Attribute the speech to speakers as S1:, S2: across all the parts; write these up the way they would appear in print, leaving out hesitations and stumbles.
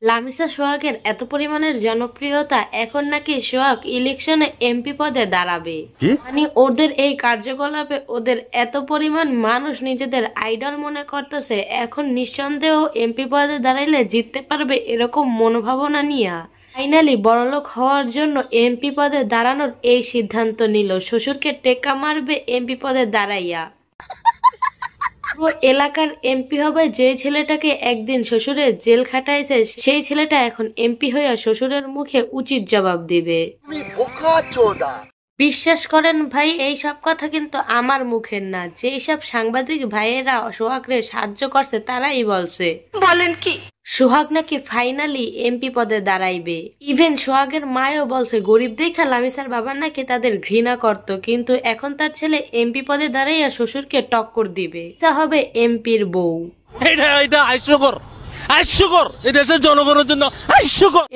S1: লামিসা সোহাগের এত পরিমাণের জনপ্রিয়তা, এখন নাকি সোহাগ ইলেকশনে এমপি পদে দাঁড়াবে। মানে ওদের এই কার্যকলাপে ওদের এত পরিমাণ মানুষ নিজেদের আইডল মনে করতেছে, এখন নিঃসন্দেহ এমপি পদে দাঁড়াইলে জিততে পারবে এরকম মনোভাবনা নিয়ে ফাইনালি বড়লোক হওয়ার জন্য এমপি পদে দাঁড়ানোর এই সিদ্ধান্ত নিল। শ্বশুরকে টেক্কা মারবে এমপি পদে দাঁড়াইয়া। ও এলাকার এমপি হবে যে ছেলেটাকে একদিন শ্বশুরের জেল খাটাইছে, সেই ছেলেটা এখন এমপি হয়ে শ্বশুরের মুখে উচিত জবাব দিবে। বিশ্বাস করেন ভাই, এই সব কথা কিন্তু আমার মুখের না, যেই সব সাংবাদিক ভাইয়েরা সোহাগরে সাহায্য করছে তারাই বলছে। বলেন কি? সোহাগ নাকি ফাইনালি এমপি পদে দাঁড়াইবে। ইভেন সোহাগের মায়ও বলছে গরিব দেখা লামিসার বাবা নাকি তাদের ঘৃণা করত, কিন্তু এখন তার ছেলে এমপি পদে দাঁড়াইয়া শ্বশুরকে টক্কর দিবে। তা হবে এমপির বউ।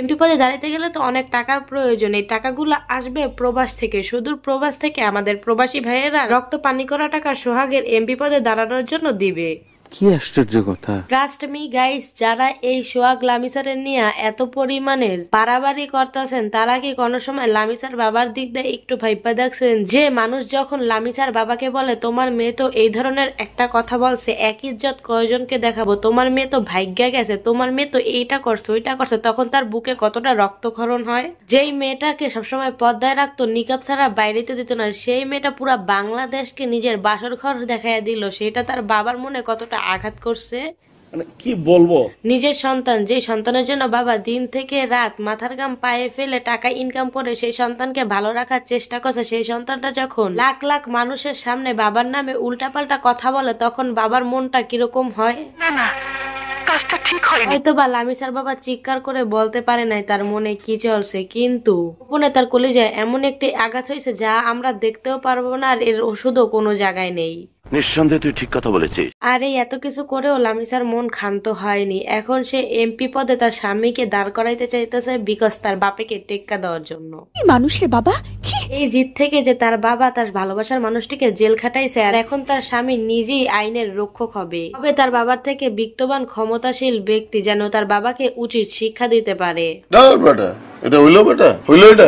S1: এমপি পদে দাঁড়াইতে গেলে তো অনেক টাকার প্রয়োজন। এই টাকাগুলো আসবে প্রবাস থেকে, সুদূর প্রবাস থেকে আমাদের প্রবাসী ভাইয়েরা রক্ত পানি করা টাকা সোহাগের এমপি পদে দাঁড়ানোর জন্য দিবে।
S2: কি আশ্চর্য কথা।
S1: ট্রাস্ট মি গাইস, যারা এই সোহাগ লামিসারের নিয়ে এত পরিমাণের বাড়াবাড়ি করতেছেন তারা কি কোনো সময় লামিসার বাবার দিকটা একটু ভাইপা দেখছেন? যে মানুষ যখন লামিসার বাবাকে বলে তোমার মেয়ে তো এই ধরনের একটা কথা বলছে, এক ইজ্জত কয়জনকে দেখাবো, তোমার মেয়ে তো ভাগ্যা গেছে, তোমার মেয়ে তো এইটা করছে ওইটা করছে, তখন তার বুকে কতটা রক্তক্ষরণ হয়। যেই মেয়েটাকে সবসময় পর্দায় রাখতো, নিকাব ছাড়া বাইরে তো দিত না, সেই মেয়েটা পুরা বাংলাদেশকে নিজের বাসর ঘর দেখাইয়া দিল, সেটা তার বাবার মনে কতটা আঘাত করছে।
S2: মানে কি বলবো,
S1: নিজের সন্তান, যে সন্তানের জন্য বাবা দিন থেকে রাত মাথার ঘাম পায়ে ফেলে টাকা ইনকাম করে সেই সন্তানকে ভালো রাখার চেষ্টা করছে, সেই সন্তানটা যখন লাখ লাখ মানুষের সামনে বাবার নামে উল্টাপাল্টা কথা বলে, তখন বাবার মনটা কিরকম হয়? হয়তো বা লামিসার বাবা চিৎকার করে বলতে পারে নাই তার মনে কি চলছে, কিন্তু গোপনে তার কলিজায় এমন একটি আঘাত হয়েছে যা আমরা দেখতেও পারবো না, আর এর ওষুধও কোনো জায়গায় নেই।
S3: নিঃসন্দেহে তুই ঠিক কথা বলেছিস।
S1: আর এই এত কিছু করেও লামিসার মন ক্ষান্ত হয়নি। এখন সে এমপি পদে তার স্বামীকে দাঁড় করাইতে চাইতেছে, বিকজ তার বাপেকে টেক্কা দেওয়ার জন্য।
S4: মানুষ রে বাবা,
S1: এই জিত থেকে যে তার বাবা তার ভালোবাসার মানুষটিকে জেল খাটাইছে, আর এখন তার স্বামী নিজেই আইনের রক্ষক হবে। তবে তার বাবার থেকে বিত্তবান ক্ষমতাশীল ব্যক্তি যেন তার বাবাকে উচিত শিক্ষা দিতে পারে।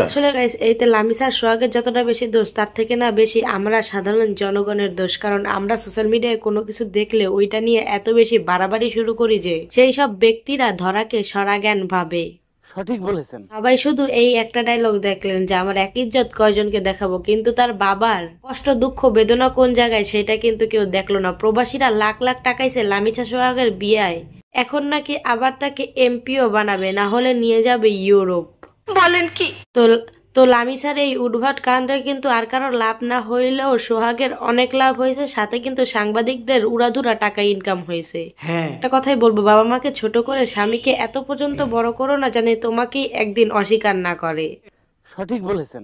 S1: আসলে গাইস, এইতে লামিসার সোহাগের যতটা বেশি দোষ, তার থেকে না বেশি আমরা সাধারণ জনগণের দোষ। কারণ আমরা সোশ্যাল মিডিয়ায় কোনো কিছু দেখলে ওইটা নিয়ে এত বেশি বাড়াবাড়ি শুরু করি যে সেই সব ব্যক্তিরা ধরাকে সরা জ্ঞান ভাবে।
S2: সঠিক বলেছেন।
S1: সবাই শুধু এই একটা ডায়লগ দেখলেন যে আমার এক ইজ্জত কয়জনকে দেখাবো, কিন্তু তার বাবার কষ্ট দুঃখ বেদনা কোন জায়গায় সেটা কিন্তু কেউ দেখলো না। প্রবাসীরা লাখ লাখ টাকাইছে লামিসা সোহাগের বিয়ায়, এখন নাকি আবার তাকে এমপিও বানাবে, না হলে নিয়ে যাবে ইউরোপ। বলেন কি? তো লামিসার এই উদ্ভট কাণ্ডে কিন্তু আর কারোর লাভ না হইলেও সোহাগের অনেক লাভ হয়েছে, সাথে কিন্তু সাংবাদিকদের উড়াধুরা টাকা ইনকাম হয়েছে। একটা কথাই বলবো, বাবা মাকে ছোট করে স্বামীকে এত পর্যন্ত বড় করো না, জানে তোমাকেই একদিন অস্বীকার না করে।
S2: সঠিক বলেছেন।